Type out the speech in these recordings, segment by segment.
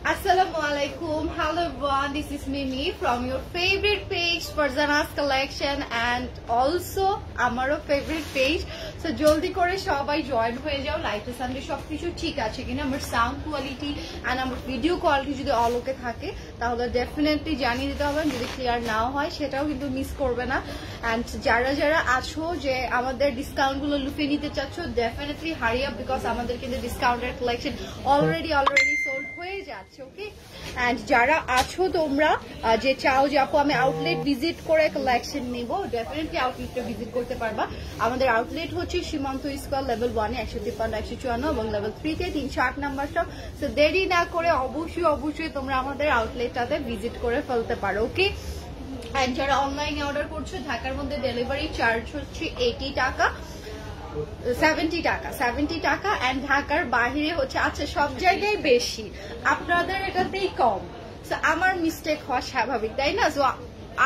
Assalamualaikum. Hello everyone, this is Mimi from your favorite page Farzana's collection and also amaro favorite page. So joldi kore shobai join hoye jao. Live Sunday সব কিছু ঠিক আছে কিনা, আমার sound quality and আমার video quality যদি all ওকে থাকে তাহলে ডেফিনেটলি জানিয়ে দিতে হবে। যদি ক্লিয়ার নাও হয় সেটাও কিন্তু মিস করবে না। এন্ড যারা যারা আছো যে আমাদের ডিসকাউন্ট গুলো লুফে নিতে চাচ্ছ, ডেফিনেটলি হারি আপ, বিকজ আমাদের কিন্তু ডিসকাউন্টের কালেকশন অলরেডি সোল্ড হয়ে যাচ্ছে। ওকে, এন্ড যারা আছো তোমরা যে চাও যে আপু আমি আউটলেট ভিজিট করে কালেকশন নিব, ডেফিনেটলি আউটলেটটা ভিজিট করতে পারবা। আমাদের আউটলেট হচ্ছে সীমান্ত স্কয়ার লেভেল 1 এ 153 154 এবং লেভেল 3 তে 308 নাম্বার শপ। সো দেরি না করে অবশ্যই তোমরা আমাদের আউটলেটটাতে ভিজিট করে ফেলতে পারো। ওকে, এন্ড যারা অনলাইনে অর্ডার করছো ঢাকার মধ্যে ডেলিভারি চার্জ হচ্ছে 80 টাকা 70 টাকা এন্ড ঢাকার বাইরে হচ্ছে, আচ্ছা সব জায়গায় বেশি, আপনাদের এটাতেই কম। আমার মিস্টেক হওয়া স্বাভাবিক, তাই না? সো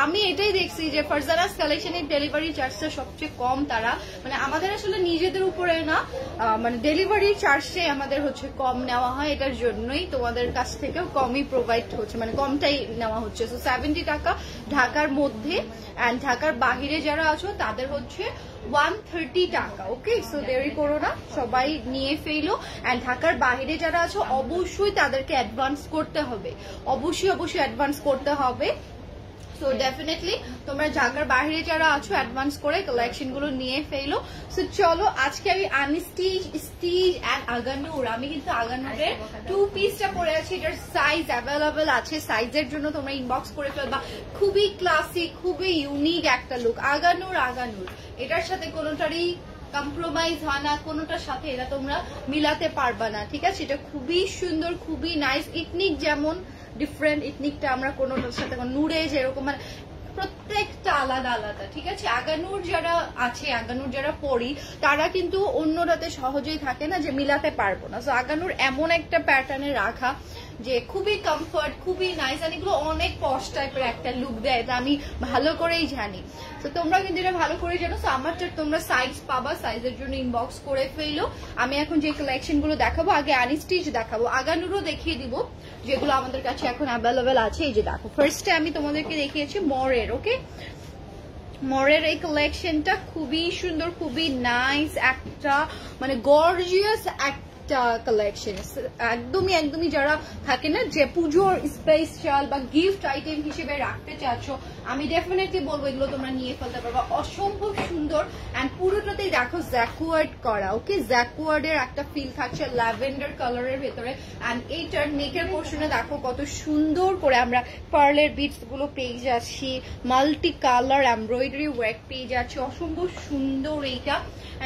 আমি এটাই দেখছি যে ফারজানাস কালেকশনের ডেলিভারি চার্জটা সবচেয়ে কম। তারা মানে আমাদের আসলে নিজেদের উপরে না, মানে ডেলিভারি চার্জটাই আমাদের হচ্ছে কম নেওয়া হয়, এটার জন্যই তোমাদের কাছ থেকেও কমই প্রোভাইড হচ্ছে, মানে কমটাই নেওয়া হচ্ছে। সো 70 টাকা ঢাকার মধ্যে এন্ড ঢাকার বাহিরে যারা আছো তাদের হচ্ছে 130 টাকা। ওকে, সো দেরি করো না, সবাই নিয়ে ফেলো। এন্ড ঢাকার বাইরে যারা আছো অবশ্যই তাদেরকে অ্যাডভান্স করতে হবে, অবশ্যই অ্যাডভান্স করতে হবে। সো ডেফিনেটলি তোমরা ঢাকার বাইরে যারা আছো অ্যাডভান্স করে কালেকশন গুলো নিয়ে ফেলো। সো চলো আজকে আমি স্টিচ এন্ড আগানুর, আমি কিন্তু আগানুরের 2 পিসটা পরে আছি, এটার সাইজ অ্যাভেলেবেল আছে। সাইজের জন্য তোমরা ইনবক্স করে ফেলবা। খুবই ক্লাসিক, খুবই ইউনিক একটা লুক। আগানুর এটার সাথে কোনোটারই কম্প্রোমাইজ হয় না, কোনোটার সাথে এটা তোমরা মিলাতে পারবা না। ঠিক আছে, এটা খুবই সুন্দর, খুবই নাইস। ইথনিক যেমন ডিফারেন্ট, ইথনিকটা আমরা কোনোটার সাথে নূরে যেরকম, মানে প্রত্যেকটা আলাদা। ঠিক আছে, আগানুর যারা আছে, আগানুর যারা পড়ি তারা কিন্তু অন্যটাতে সহজেই থাকে না যে মিলাতে পারবো না। সো আগানুর এমন একটা প্যাটার্নে রাখা যে খুবই কমফর্ট, খুবই নাইস, আর এগুলো অনেক পশ টাইপের একটা লুক দেয়, এটা আমি ভালো করেই জানি। তো তোমরা কিন্তু এটা ভালো করে জানো। সো আমারটা তোমরা সাইজ পাবা, সাইজের জন্য ইনবক্স করে ফেলো। আমি এখন যে কালেকশন গুলো দেখাবো, আগে আনস্টিচ দেখাবো, আগানুরও দেখিয়ে দিব যেগুলো আমাদের কাছে এখন অ্যাভেলেবেল আছে। এই যে দেখো, ফার্স্টে আমি তোমাদেরকে দেখিয়েছি মরের। ওকে, মরের এই কালেকশনটা খুবই সুন্দর, খুবই নাইস একটা, মানে গর্জিয়াস একটা কালেকশন। একদমই যারা থাকে না যে পুজোর স্পেশাল বা গিফট আইটেম হিসেবে রাখতে চাচ্ছ, আমি ডেফিনেটলি বলবো এগুলো তোমরা নিয়ে ফেলতে পারবা। অসম্ভব সুন্দর এন্ড পুরোটাতেই দেখো জ্যাকুয়ার্ড করা। ওকে, জ্যাকুয়ার্ডের একটা ফিল থাকছে ল্যাভেন্ডার কালারের ভেতরে। এন্ড এইটার নেকের পোর্শনে দেখো কত সুন্দর করে আমরা পার্লের বিটস গুলো পেয়ে যাচ্ছি, মাল্টি কালার এমব্রয়ডারি ওয়ার্ক পেয়ে যাচ্ছি, অসম্ভব সুন্দর এইটা।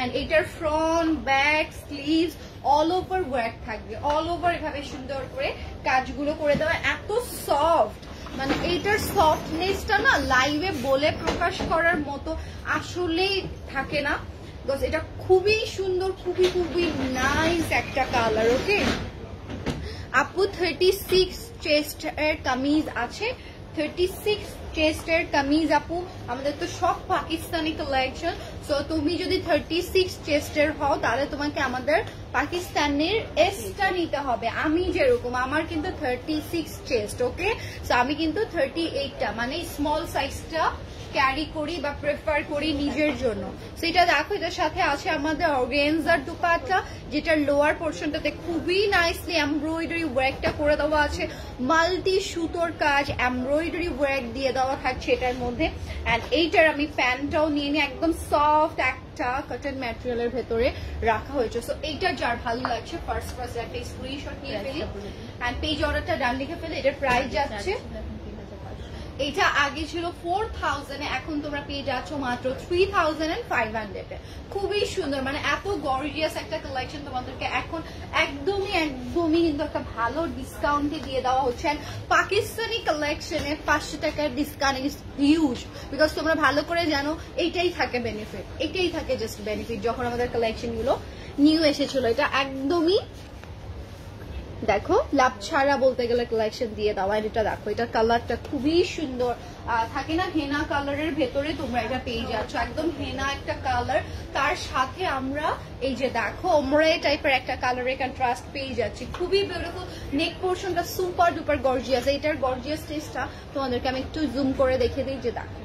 এন্ড এইটার front, back, sleeves all over work থাকবে, অল ওভার এভাবে সুন্দর করে কাজগুলো করে দেওয়া। এত সফট, মানে এইটার সফটনেসটা না লাইভে বলে প্রকাশ করার মতো আসলেই থাকে না, বিকজ এটা খুবই সুন্দর, খুবই নাইস একটা কালার। ওকে আপু 36 চেস্ট এর কামিজ আছে, 36 চেস্টের কামিজ আপু। আমাদের তো সব পাকিস্তানি কালেকশন। সো তুমি যদি 36 চেস্টের হও তাহলে তোমাকে আমাদের পাকিস্তানের এসটা নিতে হবে। আমি যেরকম, আমার কিন্তু 36 চেস্ট। ওকে, সো আমি কিন্তু 38টা মানে স্মল সাইজটা ক্যারি করি বা প্রেফার করি নিজের জন্য। সেটা দেখো, এটার সাথে আছে আমাদের অর্গানজার দুপাট্টা, যেটার লোয়ার পোর্শনটাতে খুবই নাইসলি এমব্রয়ডারি ওয়ার্কটা করে দেওয়া আছে, মাল্টি সুতোর কাজ এমব্রয়ডারি ওয়ার্ক দিয়ে দেওয়া থাকছে এটার মধ্যে। এন্ড এইটার আমি প্যান্টটাও নিয়ে নিই, একদম সফট একটা কটন ম্যাটেরিয়ালের ভেতরে রাখা হয়েছে। সো এইটা যার ভালো লাগছে ফার্স্ট একটা স্ক্রিনশট নিয়ে ফেলি এন্ড পেজ অর্ডারটা ডান লিখে ফেলে। এটার প্রাইস যাচ্ছে, এটা আগে ছিল 4000 এ, এখন তোমরা পেয়ে যাচ্ছ মাত্র 3500 এ। খুবই সুন্দর, মানে এত গর্জিয়াস একটা কালেকশন তোমাদেরকে এখন একদমই কিন্তু একটা ভালো ডিসকাউন্টে দিয়ে দেওয়া হচ্ছে। পাকিস্তানি কালেকশনে 500 টাকার ডিসকাউন্ট ইজ হিউজ, বিকজ তোমরা ভালো করে জানো এইটাই থাকে বেনিফিট, এটাই থাকে জাস্ট বেনিফিট। যখন আমাদের কালেকশন গুলো নিউ এসেছিল, এটা একদমই দেখো লাভ ছাড়া বলতে গেলে কালেকশন দিয়ে দাও। আর এটা দেখো, এটা কালারটা খুবই সুন্দর থাকে না, হেনা কালারের ভেতরে তোমরা এটা পেয়ে যাচ্ছ, একদম হেনা একটা কালার। তার সাথে আমরা এই যে দেখো ওমরে টাইপের একটা কালারের কন্ট্রাস্ট পেয়ে যাচ্ছি, খুবই বিউটিফুল। নেক পোর্শনটা সুপার ডুপার গর্জিয়াস। এইটার গর্জিয়াস টেস্টটা তোমাদেরকে আমি একটু জুম করে দেখে দিই, যে দেখো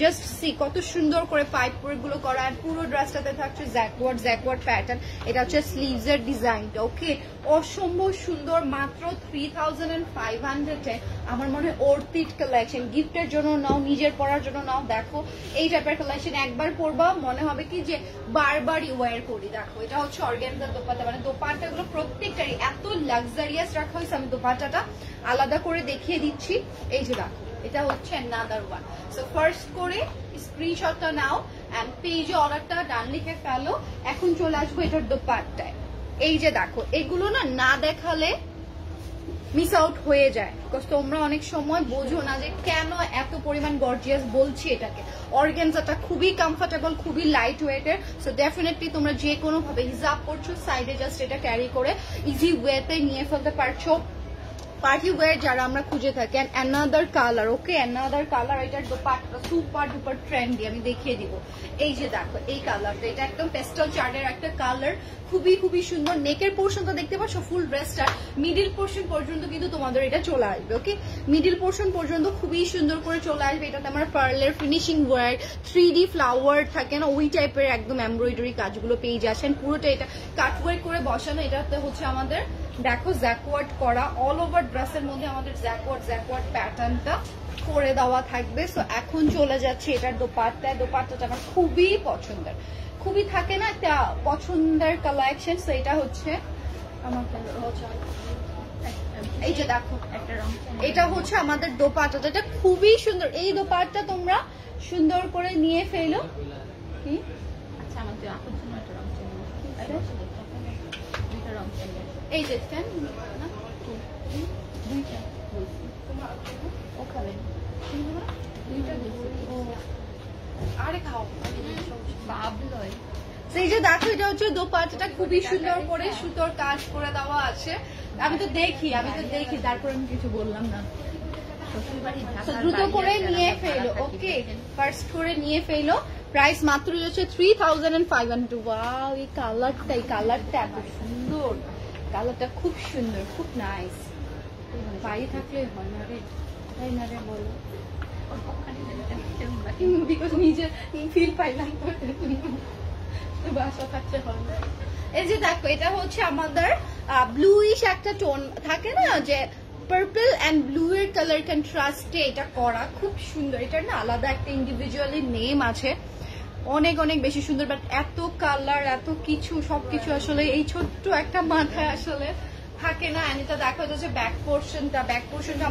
জাস্ট সি কত সুন্দর করে পাইপ গুলো করা। আর পুরো ড্রেসটাতে থাকছে জ্যাকওয়ার্ড প্যাটার্ন। এটা হচ্ছে স্লিভস এর ডিজাইনটা। ওকে, অসম্ভব সুন্দর। মাত্র 3500 আমার মনে হয় অর্থিট কালেকশন। গিফটের জন্য নাও, নিজের পরার জন্য নাও। দেখো এই টাইপের কালেকশন একবার পরবা মনে হবে কি যে বারবারই ওয়্যার করি। দেখো এটা হচ্ছে অর্গানজার দোপাট্টা, মানে দোপাট্টাগুলো প্রত্যেকটারই এত লাক্সারিয়াস রাখা হয়েছে। আমি দোপাট্টাটা আলাদা করে দেখিয়ে দিচ্ছি। এই যে দেখো এটা হচ্ছে another one. So first করে স্ক্রিনশটটা নাও এন্ড পেজে অর্ডারটা ডান লিখে ফেলো। এখন চলে আসবো এটার দোপাট্টায়। এই যে দেখো এগুলো না দেখালে মিস আউট হয়ে যায়, বিকজ তোমরা অনেক সময় বোঝো না যে কেন এত পরিমাণ গর্জিয়াস বলছি এটাকে। অর্গানজাটা খুবই কমফোর্টেবল, খুবই লাইট ওয়েটের। সো ডেফিনেটলি তোমরা যে কোনো ভাবে হিজাব করছো, সাইডে জাস্ট এটা ক্যারি করে ইজি ওয়েতে নিয়ে ফেলতে পারছো। পার্টি ওয়্যার যারা আমরা খুঁজে থাকি। অ্যানাদার কালার, ওকে অ্যানাদার কালার। এটার দোপাট্টা সুপার ডুপার ট্রেন্ডি, আমি দেখিয়ে দিব। এই যে দেখো এই কালারটা, এটা একদম পেস্টাল চার্টের একটা কালার, খুবই খুবই সুন্দর। নেকের পোর্শনটা দেখতে পাচ্ছ, ফুল ড্রেসটা মিডিল পোর্শন পর্যন্ত কিন্তু তোমাদের এটা চলে আসবে। ওকে, মিডিল পোর্শন পর্যন্ত খুবই সুন্দর করে চলে আসবে। এটাতে আমার পার্লের ফিনিশিং ওয়ার্ক, 3D ফ্লাওয়ার থাকে না, ওই টাইপের একদম এমব্রয়ডারি কাজগুলো পেয়ে যাচ্ছেন। পুরোটা এটা কাট ওয়ার্ক করে বসানো। এটাতে হচ্ছে আমাদের দেখো জ্যাকওয়ার্ড করা, অল ওভার ড্রেসের মধ্যে আমাদের জ্যাকওয়ার্ড প্যাটার্নটা করে দেওয়া থাকবে। সো এখন চলে যাচ্ছে এটার দোপাট্টায়। দোপাট্টাটা আমার খুবই পছন্দের, খুবই থাকে না একটা পছন্দের কালেকশন। সো এটা হচ্ছে আমার এই যে দেখো একটা রং, এটা হচ্ছে আমাদের দোপাট্টাটা, এটা খুবই সুন্দর। এই দোপাট্টা তোমরা সুন্দর করে নিয়ে ফেলো। কি আচ্ছা আমাদের আপন জন্য একটা রং চাই, দুইটা রং চাই। এই যে না দুইটা ওখানে আরে খাও ভাবলয়। সেই যে দেখো এটা হচ্ছে দোপাট্টাটা, খুবই সুন্দর করে সুতোর কাজ করে দেওয়া আছে। আমি তো দেখি তারপর আমি কিছু বললাম না। দ্রুত করে নিয়ে ফেলো। ওকে, ফার্স্ট করে নিয়ে ফেলো। প্রাইস মাত্র হচ্ছে 3500। ওয়াও, এই কালারটা এত সুন্দর, কালারটা খুব সুন্দর, খুব নাইস। বাড়ি থাকলে হয় না রে, তাই না রে বলো? বিকজ নিজে ফিল পাইলাম, বাসা থাকতে হয় না। এই যে দেখো এটা হচ্ছে আমাদের ব্লুইশ একটা টোন থাকে না, যে পার্পল এন্ড ব্লু এর কালার কন্ট্রাস্টে এটা করা, খুব সুন্দর। এটার না আলাদা একটা ইন্ডিভিজুয়ালি নেম আছে, অনেক অনেক বেশি সুন্দর। বাট এত কালার, এত কিছু, সবকিছু আসলে এই ছোট্ট একটা মাথায় আসলে থাকে না। এন্ড এটা দেখো এটা হচ্ছে ব্যাক পোর্শনটা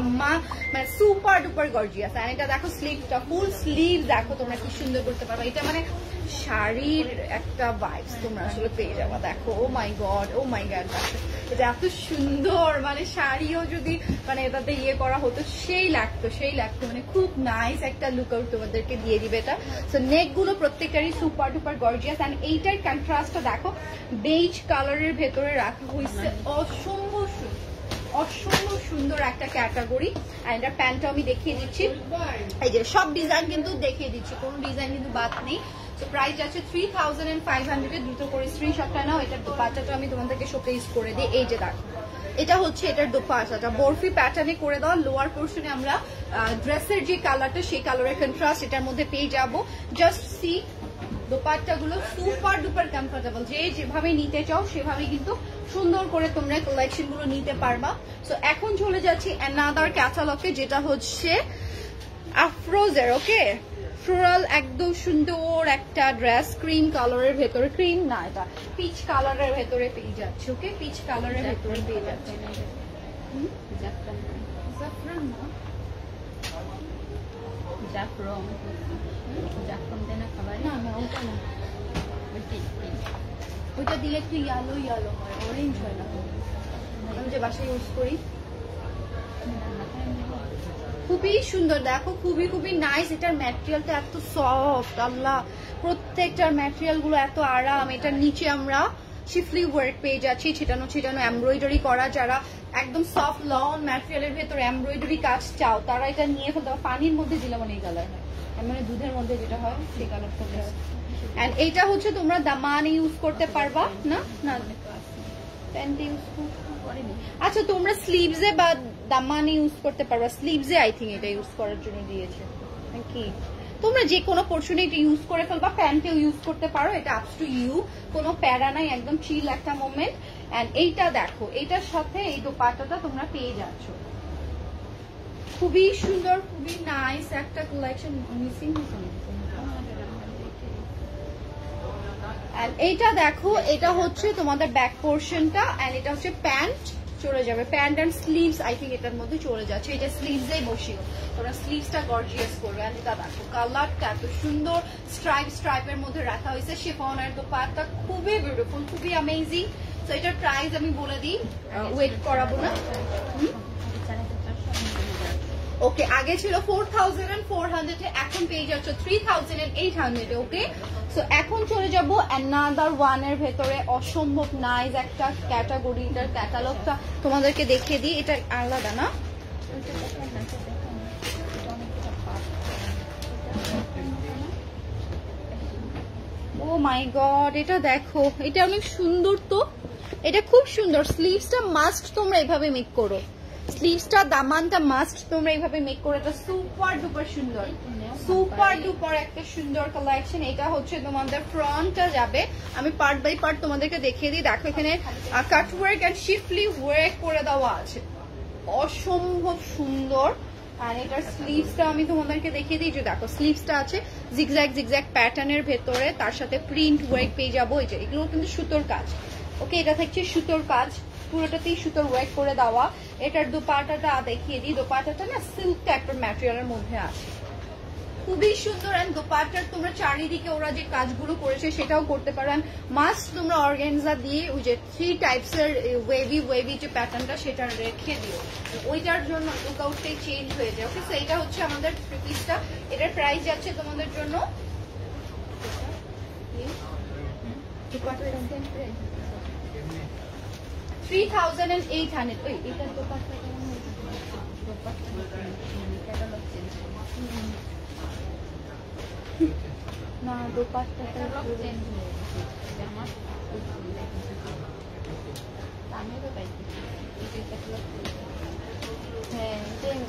মানে সুপার ডুপার গর্জিয়াস। এন্ড এটা দেখো স্লিভটা, ফুল স্লিভ দেখো তোমরা কি সুন্দর করতে পারবে। এটা মানে শাড়ির একটা ভাইবস তোমরা আসলে পেয়ে যাবা। দেখো ও মাই গড এটা এত সুন্দর, মানে শাড়িও যদি মানে এটাতে ইয়ে করা হতো সেই লাগতো, মানে খুব নাইস একটা লুক আউট তোমাদেরকে দিয়ে দিবে এটা। সো নেক গুলো প্রত্যেকটারই সুপার ডুপার গর্জিয়াস। এন্ড এইটার কন্ট্রাস্টটা দেখো বেজ কালারের ভেতরে রাখা হয়েছে, অসম্ভব সুন্দর একটা ক্যাটাগরি। আর এটা প্যান্টটা আমি দেখিয়ে দিচ্ছি, এই যে সব ডিজাইন কিন্তু দেখিয়ে দিচ্ছি, কোনো ডিজাইন কিন্তু বাদ নেই। তো প্রাইস আছে 3500 দ্রুত করে স্ক্রিনশটটা নাও। এটার দোপাট্টাটা আমি তোমাদেরকে শোকেস করে দিই। এই যে দেখো এটা হচ্ছে এটার দোপাট্টাটা, বরফি প্যাটার্নে করে দেওয়া। লোয়ার পোর্শনে আমরা ড্রেসের যে কালারটা সেই কালারের কন্ট্রাস্ট এটার মধ্যে পেয়ে যাব। জাস্ট সি দোপাট্টাগুলো সুপার ডুপার কমফোর্টেবল, যে যেভাবে নিতে চাও সেভাবে কিন্তু সুন্দর করে তোমরা কালেকশন গুলো নিতে পারবা। সো এখন চলে যাচ্ছি অ্যানাদার ক্যাটালগে, যেটা হচ্ছে আফরোজের। ওকে, ফ্লোরাল একদম সুন্দর একটা ড্রেস, ক্রিম কালারের ভেতরে, ক্রিম না এটা পিচ কালারের ভেতরে পেয়ে যাচ্ছে। ওকে, পিচ কালারের ভেতরে পেয়ে যাচ্ছে। ওইটা দিলে একটু ইয়ালো হয়, অরেঞ্জ হয় না। আমি যে বাসায় ইউজ করি, খুবই সুন্দর। দেখো খুবই নাইস। এটার ম্যাটেরিয়ালটা এত সফট, আল্লাহ প্রত্যেকটার ম্যাটেরিয়াল গুলো এত আরাম। এটার নিচে আমরা শিফলি ওয়ার্ক পেয়ে যাচ্ছি, ছিটানো ছিটানো এমব্রয়ডারি করা। যারা একদম সফট লন ম্যাটেরিয়ালের ভেতরে এমব্রয়ডারি কাজ চাও তারা এটা নিয়ে ফেলতে পারো। পানির মধ্যে দিলাম এই কালার হয়, মানে দুধের মধ্যে যেটা হয় সেই কালার করতে হয়। এন্ড এইটা হচ্ছে তোমরা দামানে ইউজ করতে পারবা না, না প্যান্ট ইউজ করিনি। আচ্ছা তোমরা স্লিভসে বা দামানে ইউজ করতে পারবা। স্লিভসে আই থিঙ্ক এটা ইউজ করার জন্য দিয়েছে নাকি। তোমরা যে কোনো পোর্শনে এটা ইউজ করে ফেলবা, প্যান্টেও ইউজ করতে পারো, এটা আপস টু ইউ, কোনো প্যারা নাই, একদম চিল একটা মোমেন্ট। এন্ড এইটা দেখো, এইটার সাথে এই দোপাট্টাটা তোমরা পেয়ে যাচ্ছ, খুবই সুন্দর, খুবই নাইস একটা কালেকশন। মিসিং এইটা দেখো, এটা হচ্ছে তোমাদের ব্যাক পোর্শনটা, এন্ড এটা হচ্ছে প্যান্ট চলে যাবে, pant and sleeves I think এটার মধ্যে চলে যাচ্ছে। এটা স্লিভসেই বসিও, তোমরা স্লিভসটা গর্জিয়াস করবে। এন্ড এটা দেখো কালারটা এত সুন্দর স্ট্রাইপের মধ্যে রাখা হয়েছে, শিফনের দোপাট্টা খুবই বিউটিফুল, খুবই অ্যামেজিং। তো এটার প্রাইস আমি বলে দিই, ওয়েট করাবো না। ওকে, আগে ছিল 4400, এখন পেয়ে যাচ্ছ 3800। ওকে, সো এখন চলে যাবো অ্যানাদার ওয়ানের ভেতরে, অসম্ভব নাইস একটা ক্যাটাগরি। এটার ক্যাটালগটা তোমাদেরকে দেখিয়ে দিই, এটা আলাদা না। ও মাই গড, এটা দেখো, এটা অনেক সুন্দর। তো এটা খুব সুন্দর। স্লিভসটা মাস্ট তোমরা এইভাবে মেক করো, স্লিভসটা দামানটা মাস্ট তোমরা এইভাবে মেক করে। এটা সুপার ডুপার সুন্দর, সুপার ডুপার একটা সুন্দর কালেকশন। এটা হচ্ছে তোমাদের ফ্রন্টটা যাবে, আমি পার্ট বাই পার্ট তোমাদেরকে দেখিয়ে দিই। দেখো এখানে cut work and schiffli work করে দেওয়া আছে, অসম্ভব সুন্দর। আর এটার স্লিভসটা আমি তোমাদেরকে দেখিয়ে দিই, যে দেখো স্লিভসটা আছে জিগজ্যাগ জিগজ্যাগ প্যাটার্নের ভেতরে, তার সাথে প্রিন্ট ওয়ার্ক পেয়ে যাবো। এই যে এগুলো কিন্তু সুতোর কাজ। ওকে, এটা থাকছে সুতোর কাজ, পুরোটাতেই সুতোর ওয়ার্ক করে দেওয়া। এটার দোপাট্টাটা দেখিয়ে দিই, দোপাট্টাটা না সিল্ক টাইপের ম্যাটেরিয়ালের মধ্যে আছে, খুবই সুন্দর। এন্ড দোপাট্টার তোমরা চারিদিকে ওরা যে কাজগুলো করেছে সেটাও করতে পারো। মাস্ট তোমরা অর্গানজা দিয়ে ওই যে 3 টাইপস এর ওয়েভি যে প্যাটার্নটা সেটা রেখে দিও, ওইটার জন্য লুকআউটটাই চেঞ্জ হয়ে যায়। ওকে, সো এটা হচ্ছে আমাদের পিসটা। এটার প্রাইস যাচ্ছে তোমাদের জন্য 3800। ওই এটার দোপাট্টা না, দোপাট্টাটা হ্যাঁ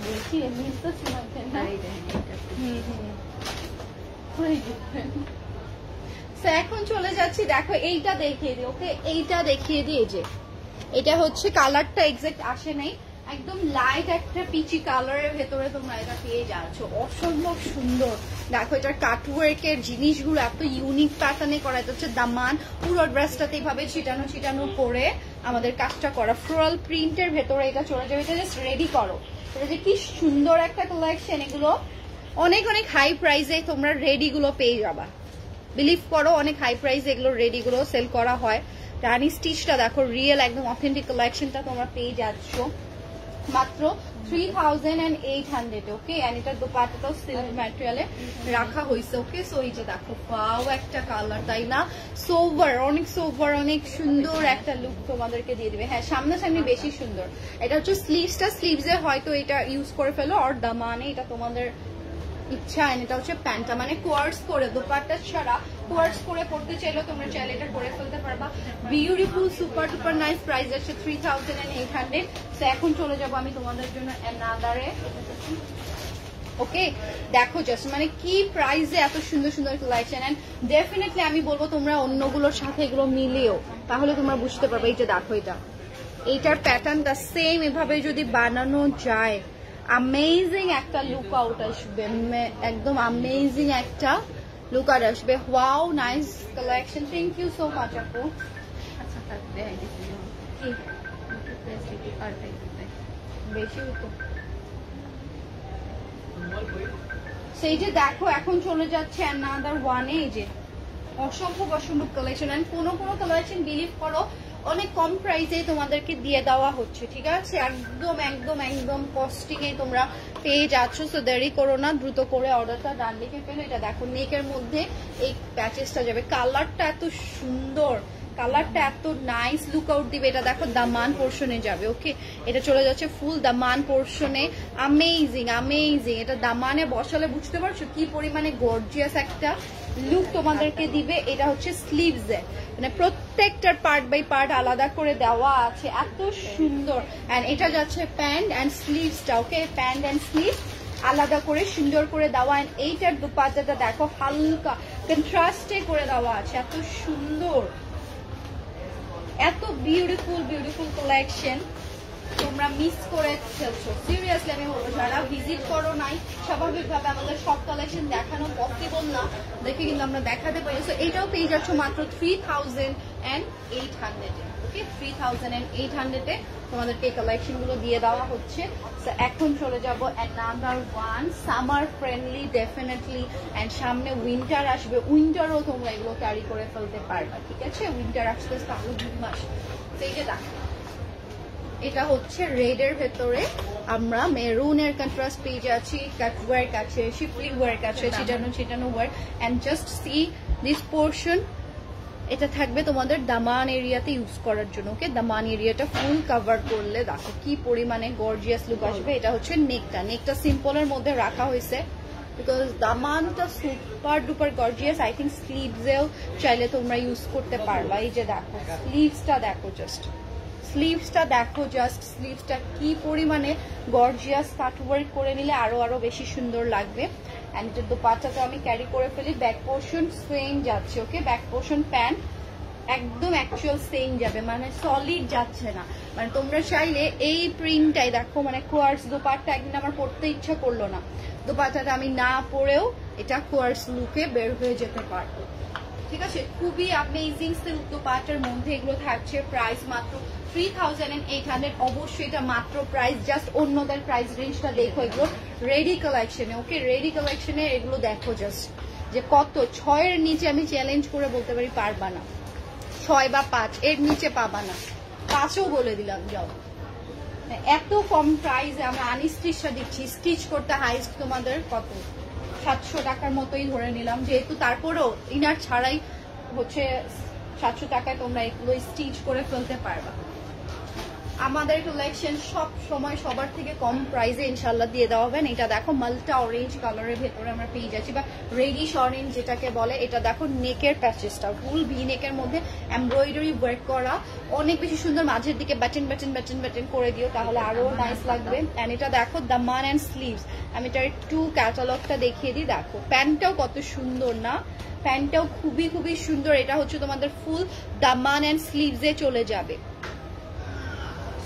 বলছি মিলতেছে না। এখন চলে যাচ্ছি, দেখো এইটা দেখিয়ে দিই। ওকে, এইটা দেখিয়ে দিই, যে এটা হচ্ছে কালারটা এক্সাক্ট আসে নাই, একদম লাইট একটা পিচি কালারের ভেতরে তোমরা এটা পেয়ে যাচ্ছ, অসম্ভব সুন্দর। দেখো এটার কাটওয়ার্কের জিনিসগুলো এত ইউনিক প্যাটার্নে করা। এটা হচ্ছে দামান, পুরো ড্রেসটাতে এইভাবে ছিটানো ছিটানো করে আমাদের কাজটা করা, ফ্লোরাল প্রিন্টের ভেতরে এটা চলে যাবে। এটা জাস্ট রেডি করো, এটা যে কি সুন্দর একটা কালেকশন। এগুলো অনেক অনেক হাই প্রাইসে তোমরা রেডি গুলো পেয়ে যাবা, বিলিভ করো, অনেক হাই প্রাইসে এগুলো রেডি গুলো সেল করা হয়। রানি স্টিচটা দেখো, রিয়েল একদম অথেন্টিক কালেকশনটা তোমরা পেয়ে যাচ্ছ মাত্র 3800। ওকে, এন্ড এটার দোপাট্টাটাও সিল্ক ম্যাটেরিয়ালে রাখা হয়েছে। ওকে, সো এই যে দেখো ওয়াও একটা কালার, তাই না? সোভার, অনেক সোভার, অনেক সুন্দর একটা লুক তোমাদেরকে দিয়ে দিবে। হ্যাঁ, সামনাসামনি বেশি সুন্দর। এটা হচ্ছে স্লিভসটা, স্লিভসে হয়তো এটা ইউজ করে ফেলো, আর দামানে এটা তোমাদের ইচ্ছা। এটা হচ্ছে প্যান্টটা, মানে কোয়ার্টস করে, দোপাট্টা ছাড়া কোয়ার্টস করে পড়তে চাইলে তোমরা চাইলে এটা করে ফেলতে পারবা। Beautiful, super duper nice. Price আছে 3800। তো এখন চলে যাবো আমি তোমাদের জন্য অ্যানাদারে। ওকে, দেখো জাস্ট মানে কি প্রাইসে এত সুন্দর সুন্দর কালেকশন। এন্ড ডেফিনেটলি আমি বলবো তোমরা অন্যগুলোর সাথে এগুলো মিলিও, তাহলে তোমরা বুঝতে পারবে। এই যে দেখো, এইটার প্যাটার্নটা সেম এভাবে যদি বানানো যায়, অ্যামেজিং একটা লুক আউট আসবে, একদম অ্যামেজিং একটা লুক আউট আসবে। Wow, nice collection, thank you so much আপু। বেশি হতো সেই যে দেখো, এখন চলে যাচ্ছে অ্যানাদার ওয়ানে। এই যে অসম্ভব অসম্ভব কালেকশন। এন্ড কোনো কোনো কালেকশন বিলিভ করো অনেক কম প্রাইসে তোমাদেরকে দিয়ে দেওয়া হচ্ছে, ঠিক আছে? একদম একদম একদম কস্টিং এ তোমরা পেয়ে যাচ্ছ। সো দেরি করো না, দ্রুত করে অর্ডারটা ডান লিখে ফেলো। এটা দেখো নেকের মধ্যে এই প্যাচেসটা যাবে, কালারটা এত সুন্দর, কালারটা এত নাইস লুক আউট দিবে। এটা দেখো দামান পোর্শনে যাবে, ওকে এটা চলে যাচ্ছে ফুল দামান পোর্শনে। অ্যামেজিং অ্যামেজিং, এটা দামানে বসালে বুঝতে পারছো কি পরিমাণে গর্জিয়াস একটা লুক তোমাদেরকে দিবে। এটা হচ্ছে স্লিভস এ, মানে প্রত্যেকটার পার্ট বাই পার্ট আলাদা করে দেওয়া আছে, এত সুন্দর। এন্ড এটা যাচ্ছে প্যান্ট এন্ড স্লিভসটা, ওকে প্যান্ট এন্ড স্লিভ আলাদা করে সুন্দর করে দেওয়া। এন্ড এইটার দুপাট্টাটা দেখো হালকা কন্ট্রাস্টে করে দেওয়া আছে, এত সুন্দর, এত বিউটিফুল বিউটিফুল কালেকশন। তোমরা মিস করে ফেলছো সিরিয়াসলি, আমি বলবো যারা ভিজিট করো নাই, স্বাভাবিকভাবে আমাদের সব কালেকশন দেখানো পসিবল না, দেখে কিন্তু আমরা দেখাতে পারি। সো এটাও পেয়ে যাচ্ছ মাত্র 3800 ওকে 3800 তোমাদেরকে এই কালেকশন গুলো দিয়ে দেওয়া হচ্ছে। সো এখন চলে যাবো number 1 summer friendly definitely. And সামনে উইন্টার আসবে, উইন্টারও তোমরা এগুলো ক্যারি করে ফেলতে পারবা, ঠিক আছে? উইন্টার আসতে আরো 2 মাস। তো এই যে দেখো এটা হচ্ছে রেড এর ভেতরে আমরা মেরুনের কন্ট্রাস্ট পেয়ে যাচ্ছি, কাট ওয়ার্ক আছে, শিফলি ওয়ার্ক আছে, ছিটানো work. And just see this portion, এটা থাকবে তোমাদের দামান এরিয়াতে ইউজ করার জন্য, ওকে দামান এরিয়াটা ফুল কভার করলে দেখো কি পরিমাণে গর্জিয়াস লুক আসবে। এটা হচ্ছে নেকটা সিম্পলের মধ্যে রাখা হয়েছে বিকজ দামানটা super duper gorgeous. I think স্লিভসেও চাইলে তোমরা ইউজ করতে পারবা। এই যে দেখো স্লিভসটা দেখো, জাস্ট স্লিভসটা দেখো, জাস্ট স্লিভসটা কি পরিমাণে গর্জিয়াস, কাটওয়ার্ক করে নিলে আরো বেশি সুন্দর লাগবে। এন্ড এটার দোপাট্টাটা আমি ক্যারি করে ফেলি, ব্যাক পোর্শন সেম যাচ্ছে, ওকে ব্যাক পোর্শন প্যান্ট একদম অ্যাকচুয়াল সেম যাবে, মানে সলিড যাচ্ছে না। মানে তোমরা চাইলে এই প্রিন্টটাই দেখো, মানে কোয়ার্স দোপাট্টা একদিন আমার পরতে ইচ্ছা করলো না, দোপাট্টাটা আমি না পরেও এটা কোয়ার্স লুকে বের হয়ে যেতে পারবো, ঠিক আছে? খুবই অ্যামেজিং সিল্ক দোপাট্টার মধ্যে এগুলো থাকছে। প্রাইস মাত্র 3800। অবশ্যই এটা মাত্র প্রাইস, জাস্ট অন্যদের প্রাইস রেঞ্জটা দেখো। এগুলো রেডি কালেকশনে, ওকে রেডি কালেকশনে এগুলো দেখো জাস্ট যে কত। 6 এর নিচে আমি চ্যালেঞ্জ করে বলতে পারি পারবা না, 6 বা 5 এর নিচে পাবা না, 5ও বলে দিলাম যাও। এত কম প্রাইসে আমরা আনস্টিচটা দিচ্ছি, স্টিচ করতে হাইস্ট তোমাদের কত 700 টাকার মতোই ধরে নিলাম, যেহেতু তারপরেও ইনার ছাড়াই হচ্ছে 700 টাকায় তোমরা এগুলো স্টিচ করে ফেলতে পারবা। আমাদের কালেকশন সব সময় সবার থেকে কম প্রাইসে ইনশাল্লাহ দিয়ে দেওয়া হবে। এটা দেখো মাল্টা অরেঞ্জ কালারের ভেতরে আমরা পেয়ে যাচ্ছি, বা রেডিশ অরেঞ্জ যেটাকে বলে। এটা দেখো নেকের প্যাচেসটা ফুল ভি নেকের মধ্যে এমব্রয়ডারি ওয়ার্ক করা, অনেক বেশি সুন্দর। মাঝের দিকে ব্যাটেন ব্যাটেন ব্যাটেন ব্যাটেন করে দিও, তাহলে আরো নাইস লাগবে। এন্ড এটা দেখো দামান এন্ড স্লিভস, আমি এটার একটু ক্যাটালগটা দেখিয়ে দিই। দেখো প্যান্টটাও কত সুন্দর না, প্যান্টটাও খুবই খুবই সুন্দর। এটা হচ্ছে তোমাদের ফুল দামান এন্ড স্লিভসে চলে যাবে,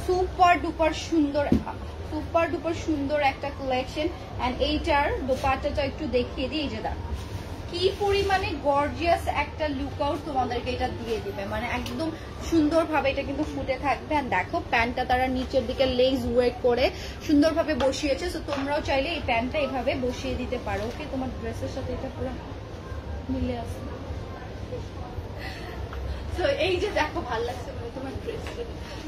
সুপার ডুপার সুন্দর একটা কালেকশন। এন্ড এইটার দোপাট্টাটা একটু দেখিয়ে দিই, এই যে দেখো কি পরিমাণে গর্জিয়াস একটা লুক আউট তোমাদেরকে এটা দিয়ে দিবে, মানে একদম সুন্দরভাবে এটা কিন্তু ফুটে থাকবে। এন্ড দেখো প্যান্টটা তারা নিচের দিকে লেস ওয়ার্ক করে সুন্দরভাবে বসিয়েছে, তো তোমরাও চাইলে এই প্যান্টটা এইভাবে বসিয়ে দিতে পারো, ওকে তোমার ড্রেসের সাথে এটা পুরো মিলে আসে। তো এই যে দেখো ভালো লাগছে তোমার ড্রেস।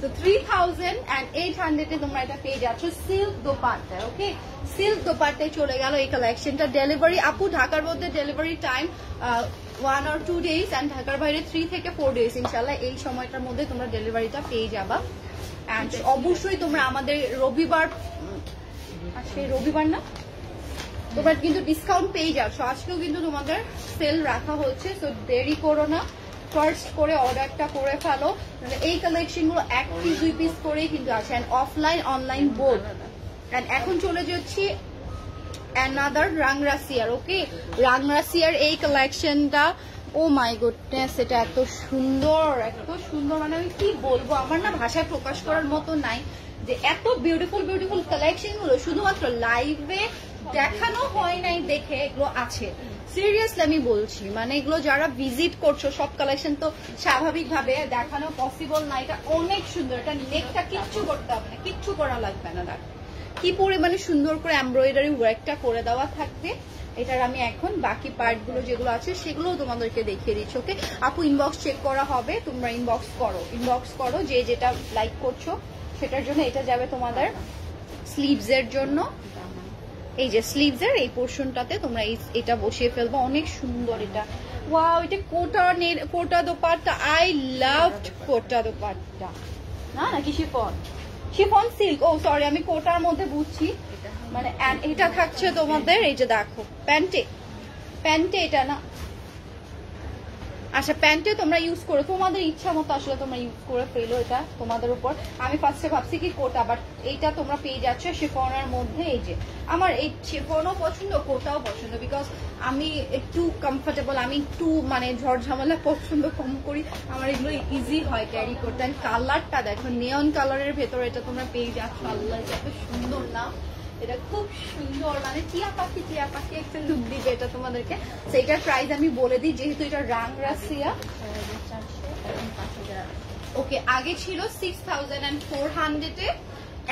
তো 3800 এ তোমরা এটা পেয়ে যাচ্ছ সিল্ক দোপাট্টা, ওকে সিল্ক দোপাট্টায় চলে গেল এই কালেকশনটা। ডেলিভারি আপু ঢাকার মধ্যে delivery time 1 or 2 days, and ঢাকার বাইরে 3 থেকে 4 days ইনশাল্লাহ। এই সময়টার মধ্যে তোমরা ডেলিভারিটা পেয়ে যাবা। এন্ড অবশ্যই তোমরা আমাদের রবিবার না তোমরা কিন্তু ডিসকাউন্ট পেয়ে যাচ্ছ, আজকেও কিন্তু তোমাদের সেল রাখা হচ্ছে। তো দেরি করো না, ফার্স্ট করে অর্ডারটা করে ফেলো। এই কালেকশন গুলো 1 পিস 2 পিস করেই কিন্তু আছে, and offline online both. And এখন চলে যাচ্ছি অ্যানাদার রাংরাসিয়ার, ওকে রাংরাসিয়ার এই কালেকশনটা, ও মাই গুডনেস এটা এত সুন্দর মানে আমি কি বলবো, আমার না ভাষায় প্রকাশ করার মতো নাই যে এত বিউটিফুল বিউটিফুল কালেকশন গুলো শুধুমাত্র লাইভে দেখানো হয় নাই দেখে এগুলো আছে। সিরিয়াসলি আমি বলছি, মানে এগুলো যারা ভিজিট করছো সব কালেকশন তো স্বাভাবিকভাবে দেখানো পসিবল না। এটা অনেক সুন্দর, এটা নেকটা কিচ্ছু করতে হবে না, কিচ্ছু করা লাগবে না। দেখ কি পরিমাণে সুন্দর করে এমব্রয়ডারি ওয়ার্কটা করে দেওয়া থাকবে। এটার আমি এখন বাকি পার্ট গুলো যেগুলো আছে সেগুলো তোমাদেরকে দেখিয়ে দিচ্ছি, ওকে আপু ইনবক্স চেক করা হবে, তোমরা ইনবক্স করো যে যেটা লাইক করছো সেটার জন্য। এটা যাবে তোমাদের স্লিভস এর জন্য, এই যে স্লিভস এর এই পোর্শনটাতে তোমরা এটা বসিয়ে ফেলবো, অনেক সুন্দর এটা ওয়াও, এটা কোটা দোপাট্টা। I loved Kota dupatta. না নাকি শিফন? Chiffon silk. ও সরি, আমি কোটার মধ্যে বুঝছি। মানে এটা থাকছে তোমাদের, এই যে দেখো প্যান্টে এটা না, আচ্ছা প্যান্টে তোমরা ইউজ করো তোমাদের ইচ্ছা মতো, আসলে তোমরা ইউজ করে ফেলো, এটা তোমাদের উপর। আমি ফার্স্টে ভাবছি কি কোটা, বাট এইটা তোমরা পেয়ে যাচ্ছ শিফনের মধ্যে। এই যে আমার এই শিফনও পছন্দ, কোটাও পছন্দ, বিকজ আমি একটু কমফোর্টেবল, আমি একটু মানে ঝড় ঝামেলা পছন্দ কম করি, আমার এগুলো ইজি হয় ক্যারি করতে। অ্যান্ড কালারটা দেখো, নিয়ন কালারের ভেতরে এটা তোমরা পেয়ে যাচ্ছ। আল্লাহ এত সুন্দর না, এটা খুব সুন্দর, মানে টিয়া পাখি একটা লুক দিবে এটা তোমাদেরকে। সেইটার প্রাইস আমি বলে দিই, যেহেতু এটা রাংরাসিয়া। ওকে, আগে ছিল 6400 এ,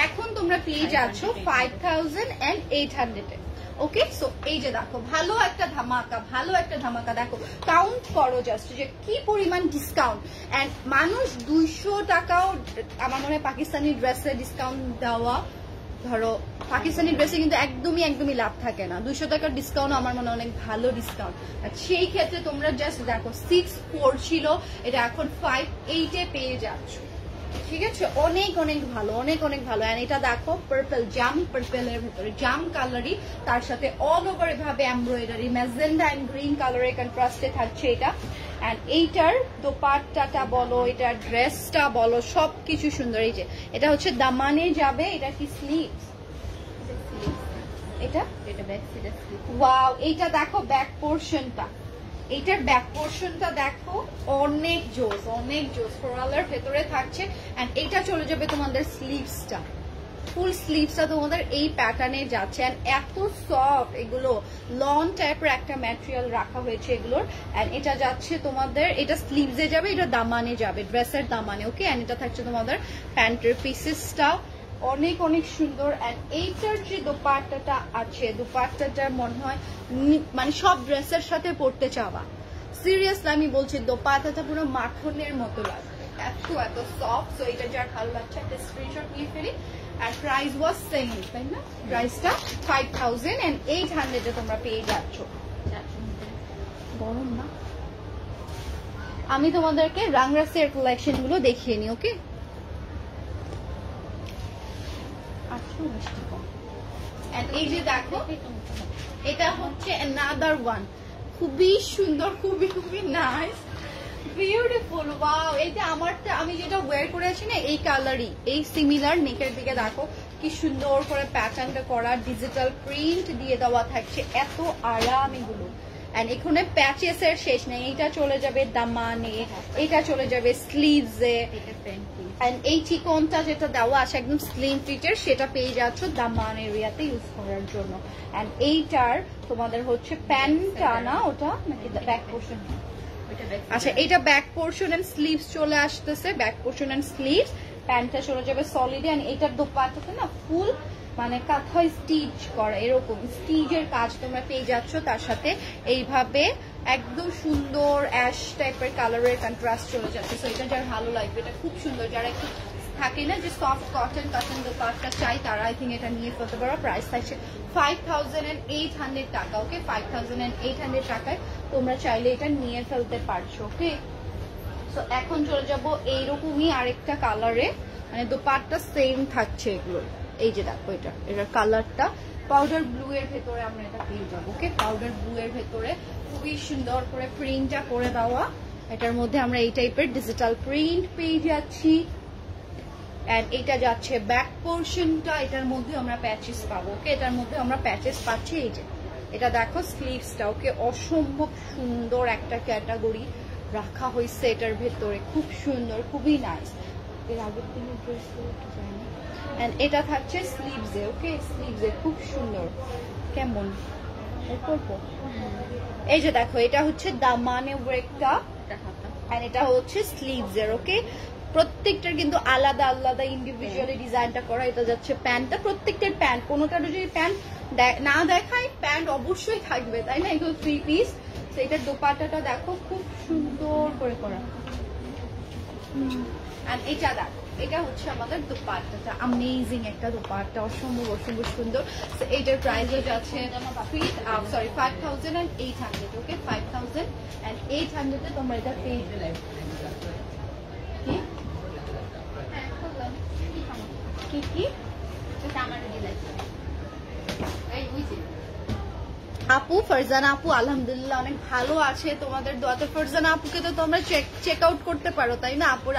এখন তোমরা পেয়ে যাচ্ছ 5800 এ। ওকে, সো এই যে দেখো ভালো একটা ধামাকা, দেখো কাউন্ট করো জাস্ট যে কি পরিমাণ ডিসকাউন্ট। এন্ড মানুষ 200 টাকাও আমার মনে হয় পাকিস্তানি ড্রেসে ডিসকাউন্ট দেওয়া, ধরো পাকিস্তানি ড্রেসে কিন্তু একদমই লাভ থাকে না। 200 টাকার ডিসকাউন্ট আমার মনে অনেক ভালো ডিসকাউন্ট। সেই ক্ষেত্রে তোমরা জাস্ট দেখো 64 ছিল, এটা এখন 58 এ পেয়ে যাচ্ছ। ঠিক আছে, অনেক ভালো। এন্ড এটা দেখো পার্পেলের ভেতরে জাম কালারই, তার সাথে অল ওভার এভাবে এমব্রয়ডারি ম্যাজেন্ডা এন্ড গ্রিন কালারের কন্ট্রাস্টে থাকছে এটা। এন্ড এইটার দোপাট্টাটা বলো, এটার ড্রেসটা বলো, সবকিছু সুন্দর। এই যে এটা হচ্ছে দামানে যাবে, এটা কি স্লিভস, এটা ব্যাক সাইড। ওয়াও, এইটা দেখো ব্যাক পোরশনটা, এইটার ব্যাক পোরশনটা দেখো অনেক জোস ফ্লোরালের ভেতরে থাকছে। এন্ড এইটা চলে যাবে তোমাদের স্লিভসটা, ফুল স্লিভসটা তোমাদের এই প্যাটার্নে যাচ্ছে। এন্ড এত সফট, এগুলো লং টাইপের একটা ম্যাটেরিয়াল রাখা হয়েছে এগুলোর। এন্ড এটা যাচ্ছে তোমাদের, এটা স্লিভসে যাবে, এটা দামানে যাবে, ড্রেসের দামানে। ওকে, এন্ড এটা থাকছে তোমাদের প্যান্টের পিসেসটা অনেক সুন্দর। এন্ড এইটার যে দোপাট্টাটা আছে, দোপাট্টাটার মনে হয় মানে সব ড্রেসের সাথে পরতে চাওয়া। সিরিয়াসলি আমি বলছি, দোপাট্টাটা পুরো মাখনের মতো লাগবে, এত সফট। সো এটা যার ভালো লাগছে একটা স্ক্রিনশট নিয়ে ফেলি। আর প্রাইস ওয়াজ সেম, তাই না? প্রাইসটা 5800 এ তোমরা পেয়ে যাচ্ছ। গরম না? আমি তোমাদেরকে রাংরাসিয়ার কালেকশন গুলো দেখিয়ে নি। ওকে, এই যে দেখো, এটা হচ্ছে another one, খুবই সুন্দর, খুবই নাইস, বিউটিফুল। ওয়াও, এটা আমারটা আমি যেটা ওয়্যার করে আছি না, এই কালারই, এই সিমিলার। নেকের দিকে দেখো কি সুন্দর করে প্যাটার্নটা করা, ডিজিটাল প্রিন্ট দিয়ে দেওয়া থাকছে, এত আরাম এগুলো। এন্ড এখানে প্যাচেস এর শেষ নেই, এটা চলে যাবে দামানে, এটা চলে যাবে স্লিভসে। এন্ড এই চিকনটা যেটা দেওয়া আছে একদম স্লিম ফিটের, সেটা পেয়ে যাচ্ছ দামান এরিয়াতে ইউজ করার জন্য। এন্ড এইটার তোমাদের হচ্ছে প্যান্টটা না, ওটা নাকি ব্যাক পোর্শন? আচ্ছা, এটা ব্যাক পোর্শন এন্ড স্লিভস চলে আসতেছে, ব্যাক পোর্শন এন্ড স্লিভস। প্যান্টটা চলে যাবে সলিড। এন্ড এইটার দোপাট্টাতে না ফুল মানে কাঁথায় স্টিচ করা, এরকম স্টিচের কাজ তোমরা পেয়ে যাচ্ছ। তার সাথে এইভাবে একদম সুন্দর অ্যাশ টাইপের কালারের কন্ট্রাস্ট চলে যাচ্ছে। সো এটা যার ভালো লাগবে, এটা খুব সুন্দর। যারা একটু থাকে না যে সফট কটন দোপাট্টা চাই, তারা আই থিঙ্ক এটা নিয়ে ফেলতে পারো। প্রাইস থাকছে 5800 টাকা। ওকে, 5800 টাকায় তোমরা চাইলে এটা নিয়ে ফেলতে পারছো। ওকে, সো এখন চলে যাবো এইরকমই আরেকটা কালারে, মানে দোপাট্টা সেম থাকছে এগুলো। এই যে দেখো, এটার কালারটা পাউডার ব্লু এর ভেতরে আমরা এটা পেয়ে যাবো। ওকে, পাউডার ব্লু এর ভেতরে খুবই সুন্দর করে প্রিন্টটা করে দেওয়া। এটার মধ্যে আমরা এই টাইপের ডিজিটাল প্রিন্ট পেয়ে যাচ্ছি। এন্ড এটা যাচ্ছে ব্যাক পোর্শনটা, এটার মধ্যে আমরা প্যাচেস পাবো। ওকে, এটার মধ্যে আমরা প্যাচেস পাচ্ছি। এই যে এটা দেখো স্লিভসটা। ওকে, অসম্ভব সুন্দর একটা ক্যাটাগরি রাখা হয়েছে এটার ভেতরে, খুব সুন্দর, খুবই নাইস। এর আগের দিনের ড্রেস যায় না। এন্ড এটা থাকছে স্লিভসে। ওকে, স্লিভসে খুব সুন্দর। কেমন এই যে দেখো, এটা হচ্ছে দামানে ওয়ার্কটা, এন্ড এটা হচ্ছে স্লিভসের। ওকে, প্রত্যেকটার কিন্তু আলাদা ইন্ডিভিজুয়ালি ডিজাইনটা করা। এটা যাচ্ছে প্যান্টটা, প্রত্যেকটার প্যান্ট, কোনোটার যদি প্যান্ট না দেখায়, প্যান্ট অবশ্যই থাকবে, তাই না? এগুলো 3 পিস। তো এটার দোপাট্টাটা দেখো খুব সুন্দর করে করা। আর এটা দেখো, এটা হচ্ছে আমাদের দোপাট্টাটা, অ্যামেজিং একটা দোপাট্টা, অসম্ভব অসম্ভব সুন্দর। তো এইটার প্রাইসও যাচ্ছে 5800, ওকে 5800 তোমরা এটা পেয়ে যাবে। কি কি আপু ফারজানা আপু আলহামদুলিল্লাহ অনেক ভালো আছে তোমাদের দোয়াতে। ফারজানা আপুকে তো তোমরা চেক আউট করতে পারো তাই না? আপুর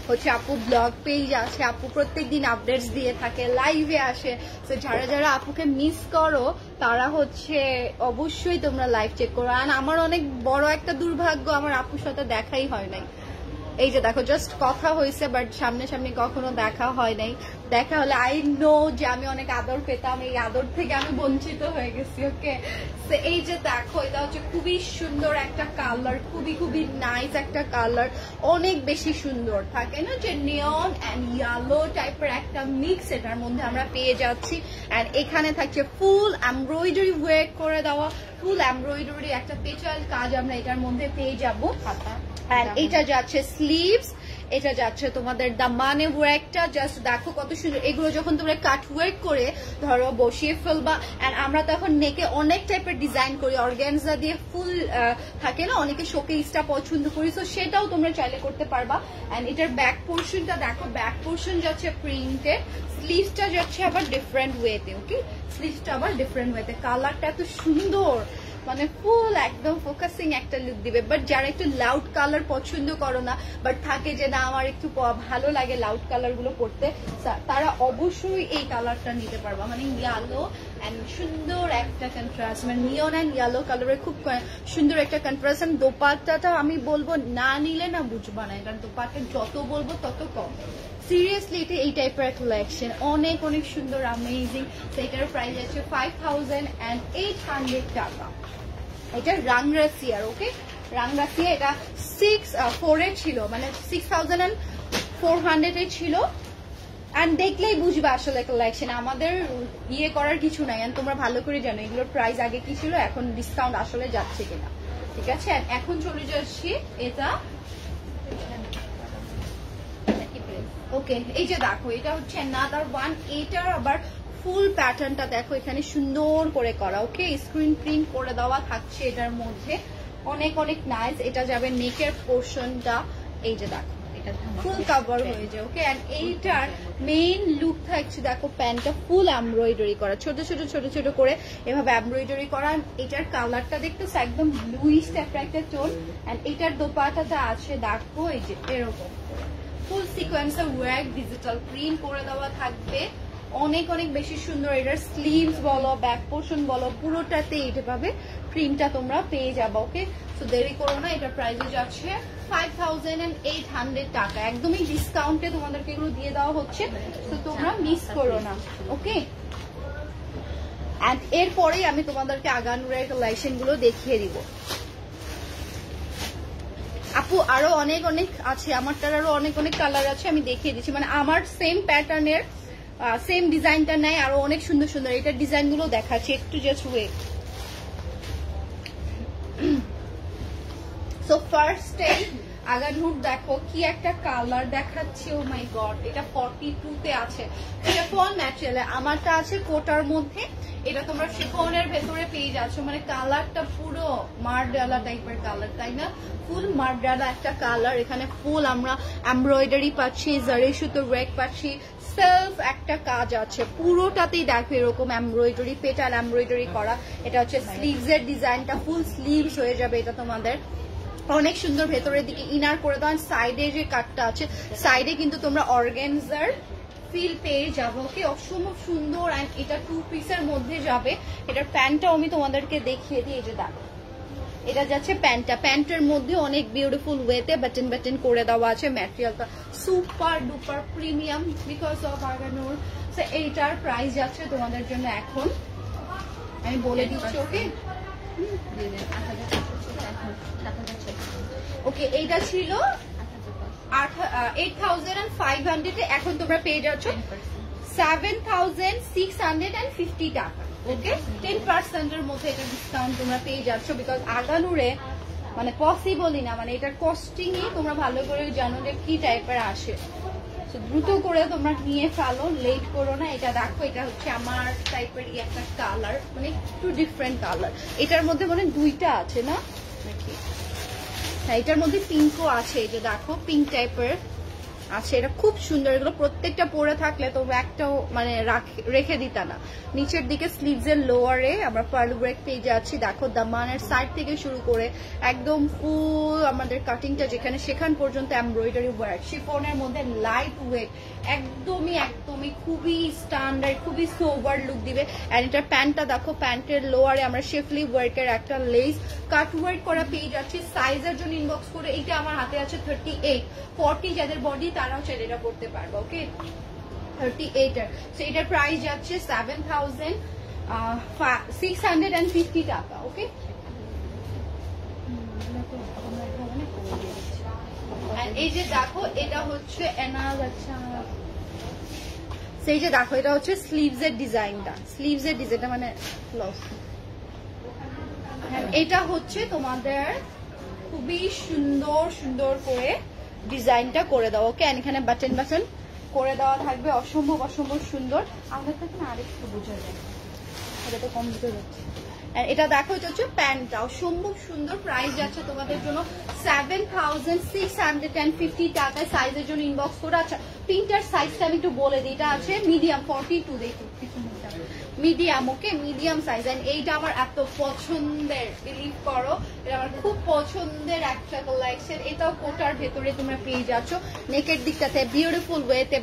হচ্ছে আপু ব্লগ পেজ আছে, আপু প্রত্যেকদিন আপডেটস দিয়ে থাকে, লাইভে আসে। তো যারা যারা আপুকে মিস করো তারা হচ্ছে অবশ্যই তোমরা লাইভ চেক করো। আর আমার অনেক বড় একটা দুর্ভাগ্য, আমার আপুর সাথে দেখাই হয় নাই। এই যে দেখো জাস্ট কথা হয়েছে বাট সামনে কখনো দেখা হয় নাই। দেখা হলে আই নো যে আমি অনেক আদর পেতাম, এই আদর থেকে আমি বঞ্চিত হয়ে গেছি। ওকে এই যে দেখো এটা হচ্ছে খুবই সুন্দর একটা কালার, খুবই খুবই নাইস একটা কালার, অনেক বেশি সুন্দর থাকে না যে নিয়ন অ্যান্ড ইয়েলো টাইপের একটা মিক্স এটার মধ্যে আমরা পেয়ে যাচ্ছি। অ্যান্ড এখানে থাকছে ফুল এমব্রয়ডারি ওয়ার্ক করে দেওয়া, ফুল এমব্রয়ডারি একটা পেচাল কাজ আমরা এটার মধ্যে পেয়ে যাবো। এটা যাচ্ছে স্লিভস, এটা যাচ্ছে তোমাদের দামানে ওয়ার্কটা, জাস্ট দেখো কত সুন্দর। এগুলো যখন তোমরা কাট ওয়ার্ক করে ধরো বসিয়ে ফেলবা, এন্ড আমরা তখন নেকে অনেক টাইপের ডিজাইন করি, অর্গানজা দিয়ে ফুল থাকে না, অনেকে শোকেসটা পছন্দ করি, তো সেটাও তোমরা চাইলে করতে পারবা। এন্ড এটার ব্যাক পোর্শনটা দেখো, ব্যাক পোর্শন যাচ্ছে প্রিন্টেড, স্লিভসটা যাচ্ছে আবার ডিফারেন্ট ওয়েতে। ওকে স্লিভসটা আবার ডিফারেন্ট ওয়েতে, কালারটা এত সুন্দর, মানে ফুল একদম ফোকাসিং একটা লুক দিবে। বাট যারা একটু লাউড কালার পছন্দ করো না, বাট থাকে যে না আমার একটু ভালো লাগে লাউড কালার গুলো পড়তে, তারা অবশ্যই এই কালারটা নিতে পারবা। মানে ইয়েলো এন্ড সুন্দর একটা কন্ট্রাস্ট, মানে নিয়ন এন্ড ইয়েলো কালারের খুব সুন্দর একটা কন্ট্রাস্ট। দোপাট্টাটা আমি বলবো না নিলে না বুঝবা না, কারণ দোপাট্টা যত বলবো তত কম। সিরিয়াসলি এটা এই টাইপের কালেকশন অনেক অনেক সুন্দর, অ্যামেজিং। এটার প্রাইস আছে 5800 টাকা। এটা রাংরাসিয়ার, ওকে রাংরাসিয়া, এটা 6,400 এ ছিল, মানে 6400 এ ছিল। এন্ড দেখলেই বুঝবে আসলে কালেকশন, আমাদের ইয়ে করার কিছু নাই। তোমরা ভালো করে জানো এগুলোর প্রাইস আগে কি ছিল, এখন ডিসকাউন্ট আসলে যাচ্ছে কিনা, ঠিক আছে? এখন চলে যাচ্ছি এটা, ওকে এই যে দেখো এটা হচ্ছে another one, এটার আবার ফুল প্যাটার্নটা দেখো এখানে সুন্দর করে করা, ওকে স্ক্রিন প্রিন্ট করে দেওয়া থাকছে এটার মধ্যে, অনেক অনেক নাইস। এটা যাবে নেকের পোর্শনটা, এই যে দেখো এটা ফুল কভার হয়ে যায়, ওকে। এন্ড এইটার মেইন লুক থাকছে দেখো, প্যান্টটা ফুল এমব্রয়ডারি করা, ছোট ছোট ছোট ছোট করে এভাবে এমব্রয়ডারি করা। এটার কালারটা দেখতেছো একদম ব্লুইশ টাইপের একটা টোন। এন্ড এটার দোপাট্টাটা আছে দেখো এই যে এরকম ফুল সিকোয়েন্সের ওয়ার্ক, ডিজিটাল প্রিন্ট করে দেওয়া থাকবে, অনেক অনেক বেশি সুন্দর। এটার স্লিভস বলো, ব্যাক পোর্শন বলো, পুরোটাতে এইভাবে প্রিন্টটা তোমরা পেয়ে যাবে, ওকে। তো দেরি করো না, এটার প্রাইসে যাচ্ছে 5800 টাকা, একদমই ডিসকাউন্টে তোমাদেরকে এগুলো দিয়ে দেওয়া হচ্ছে, তো তোমরা মিস করো না, ওকে। এন্ড এরপরেই আমি তোমাদেরকে আগানুরের কালেকশন গুলো দেখিয়ে দিব। আপু আরো অনেক অনেক আছে, আমারটার আরো অনেক অনেক কালার আছে, আমি দেখিয়ে দিচ্ছি। মানে আমার সেম প্যাটার্নের সেম ডিজাইনটা নেয় আরো অনেক সুন্দর সুন্দর, এটার ডিজাইন গুলো দেখাচ্ছি একটু, জাস্ট ওয়েট। সো ফার্স্টে আগানুর দেখো কি একটা কালার দেখাচ্ছে, ও মাই গড, এটা 42 তে আছে। এটা ফল ন্যাচারাল, আমারটা আছে কোটার মধ্যে, এটা তোমরা শিফনের ভেতরে পেয়ে যাচ্ছ। মানে কালারটা পুরো মারডালা টাইপের কালার, তাই না? ফুল মারডালা একটা কালার, এখানে ফুল আমরা এমব্রয়ডারি পাচ্ছি, জারি সুতো ওয়ার্ক পাচ্ছি, সেলফ একটা কাজ আছে পুরোটাতেই দেখো এরকম এমব্রয়ডারি, পেটাল এমব্রয়ডারি করা। এটা হচ্ছে স্লিভস এর ডিজাইনটা, ফুল স্লিভস হয়ে যাবে এটা তোমাদের, অনেক সুন্দর। ভেতরের দিকে ইনার করে দেওয়া, সাইডে যে কাটটা আছে সাইডে কিন্তু তোমরা অর্গানজার ফিল পেয়ে যাবো, ওকে অসম্ভব সুন্দর। এন্ড এটা 2 পিসের মধ্যে যাবে। এটার প্যান্টটাও আমি তোমাদেরকে দেখিয়ে দিই, এই যে দেখো এটা যাচ্ছে প্যান্টটা, প্যান্টের মধ্যে অনেক বিউটিফুল ওয়েতে বাটন বাটন করে দেওয়া আছে, ম্যাটেরিয়ালটা super duper premium because of আগানুর। সো এইটার প্রাইস যাচ্ছে তোমাদের জন্য এখন আমি বলে দিচ্ছি, ওকে ওকে। এইটা ছিল 8500, এখন তোমরা পেয়ে যাচ্ছ 7650 টাকা, ওকে। 10% এর মধ্যে এটা ডিসকাউন্ট তোমরা পেয়ে যাচ্ছ, বিকজ আগানুরে মানে পসিবলই না, মানে এটার কস্টিংই তোমরা ভালো করে জানো যে কি টাইপের আসে। দ্রুত করে তোমরা নিয়ে ফেলো, লেট করো না। এটা দেখো, এটা হচ্ছে আমার টাইপের একটা কালার, মানে একটু ডিফারেন্ট কালার। এটার মধ্যে মানে দুইটা আছে না নাকি? হ্যাঁ, এটার মধ্যে পিঙ্কও আছে। এই যে দেখো, পিঙ্ক টাইপের আছে। এটা খুব সুন্দর। এগুলো প্রত্যেকটা পরে থাকলে তোমরা একটাও মানে রেখে দিতা না। নিচের দিকে স্লিভস এর লোয়ারে আমরা পার্ল ব্রেক পেয়ে যাচ্ছি। দেখো, দামানের সাইড থেকে শুরু করে একদম ফুল আমাদের কাটিংটা যেখানে সেখান পর্যন্ত এমব্রয়ডারি ওয়ার্ক। শিফনের মধ্যে লাইট ওয়েট, একদমই খুবই স্ট্যান্ডার্ড, খুবই সোবার লুক দিবে। এন্ড এটার প্যান্টটা দেখো, প্যান্টের লোয়ারে আমরা শেফলি ওয়ার্কের একটা লেস কাট ওয়ার্ক করা পেয়ে যাচ্ছি। সাইজের জন্য ইনবক্স করে। এইটা আমার হাতে আছে 38, 40 যাদের বডি তারাও চাইলে এটা করতে পারবে। ওকে, 38 এর। সো এটার প্রাইস যাচ্ছে 7,650 টাকা। ওকে, এই যে দেখো, এটা হচ্ছে সেই যে দেখো, এটা হচ্ছে স্লিভস এর ডিজাইনটা, মানে এটা হচ্ছে তোমাদের খুবই সুন্দর করে ডিজাইনটা করে দাও। ওকে, এখানে বাটন করে দেওয়া থাকবে, অসম্ভব সুন্দর। আমাদের কাছে আরেকটু বোঝা যায়, এটা তো কম বুঝতে যাচ্ছে। এটা দেখো, এটা হচ্ছে প্যান্টটা, অসম্ভব সুন্দর। প্রাইস যাচ্ছে তোমাদের জন্য 7,650 টাকায়। সাইজের জন্য ইনবক্স করে। আচ্ছা, প্রিন্টার সাইজটা আমি একটু বলে দিই। এটা আছে মিডিয়াম 42, দেখো medium. Okay, medium size. And এইটা আমার এত পছন্দের, বিলিভ করো, এটা আমার খুব পছন্দের একটা কালেকশন। এটাও কোটার ভেতরে তোমরা পেয়ে যাচ্ছ। নেকের দিকটাতে বিউটিফুল ওয়েতে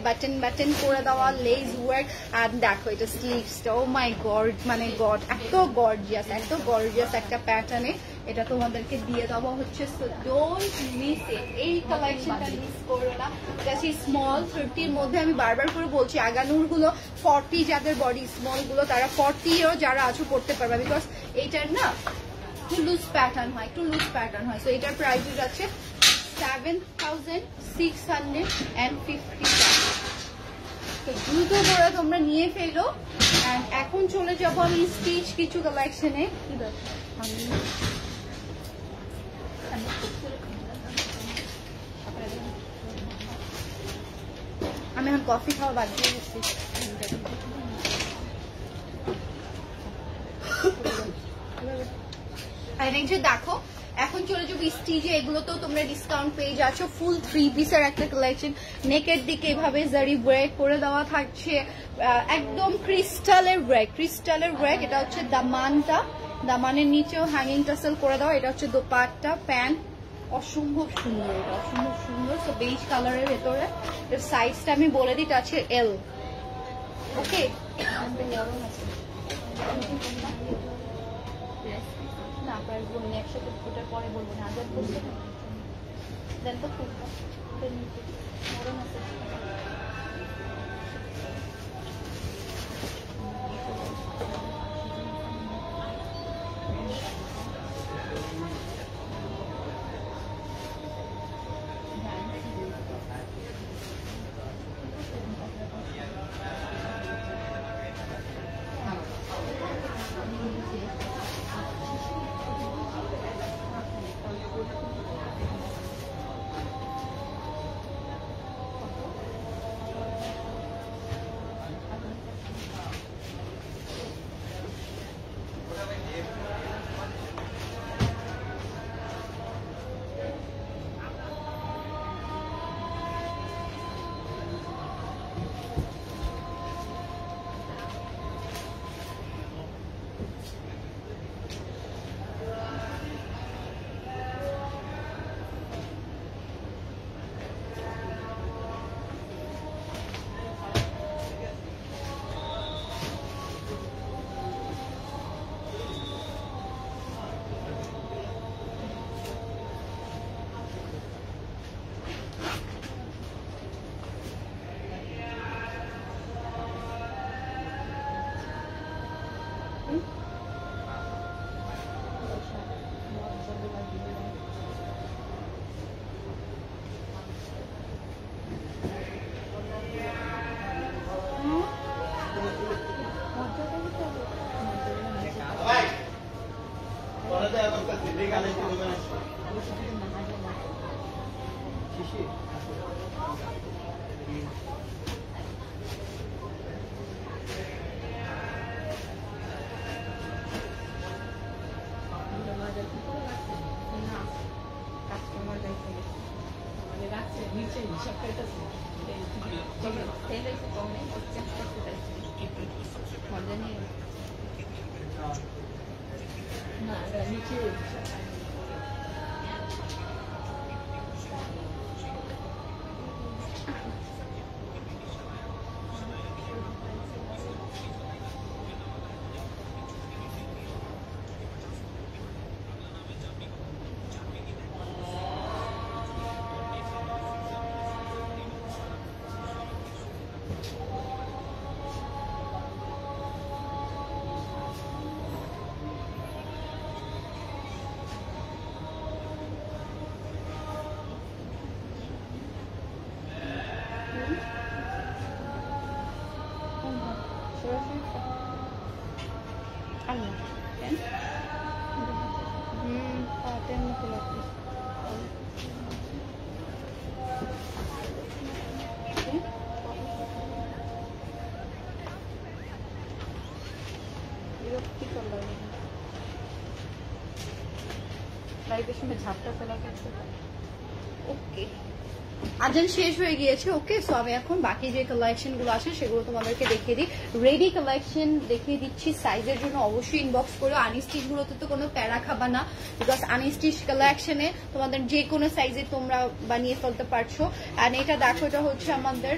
বাটন করে দেওয়া লেস ওয়ার্ক। আর দেখো, এটা স্লিভসটা, ও মাই গড, মানে গড, এত গর্জিয়াস একটা প্যাটার্নে এটা তোমাদেরকে দিয়ে দেওয়া হচ্ছে। সো ডোন্ট মিস ইট, এই কালেকশনটা মিস করো না। এটা সেই স্মল 30 মধ্যে, আমি বারবার করে বলছি, আগানুর গুলো 40 যাদের বডি স্মল গুলো তারা 40 এও যারা আছো পড়তে পারবে, বিকজ এইটার না একটু লুজ প্যাটার্ন হয়। সো এটার প্রাইস যাচ্ছে 7,650 টাকা। তো দ্রুত করে তোমরা নিয়ে ফেলো। এখন চলে যাবো আমি স্টিচ কিছু কালেকশনে। আমি এখন কফি খাওয়া বাদ দিয়ে দিচ্ছি। দেখো, এখন চলে যাবো স্টিচে। এগুলো তো তোমরা ডিসকাউন্ট পেয়ে যাচ্ছ। ফুল 3 পিসের একটা কালেকশন। নেকের দিকে এভাবে জারি ওয়ার্ক করে দেওয়া থাকছে, একদম ক্রিস্টালের ওয়ার্ক। এটা হচ্ছে দামানের নিচেও হ্যাঙ্গিং টাসেল করে দেওয়া। এটা হচ্ছে দোপাট্টা, প্যান্ট, অসম্ভব সুন্দর। তো বেজ কালারের ভেতরে। এর সাইজটা আমি বলে দিই, এটা আছে এল। ওকে, না একসাথে ওটার পরে বলবো না, আজাদ বলবো না। দেন তো খুব নরম আছে। ওকে, আজান শেষ হয়ে গিয়েছে। ওকে, সো আমি এখন বাকি যে কালেকশন গুলো আছে সেগুলো তোমাদেরকে দেখিয়ে দিই। রেডি কালেকশন দেখিয়ে দিচ্ছি। সাইজের জন্য অবশ্যই ইনবক্স করো। আনস্টিচ গুলোতে তো কোনো প্যারা খাবা না, বিকজ আনস্টিচ কালেকশনে তোমাদের যে কোনো সাইজে তোমরা বানিয়ে ফেলতে পারছো। এন্ড এটা দেখো, এটা হচ্ছে আমাদের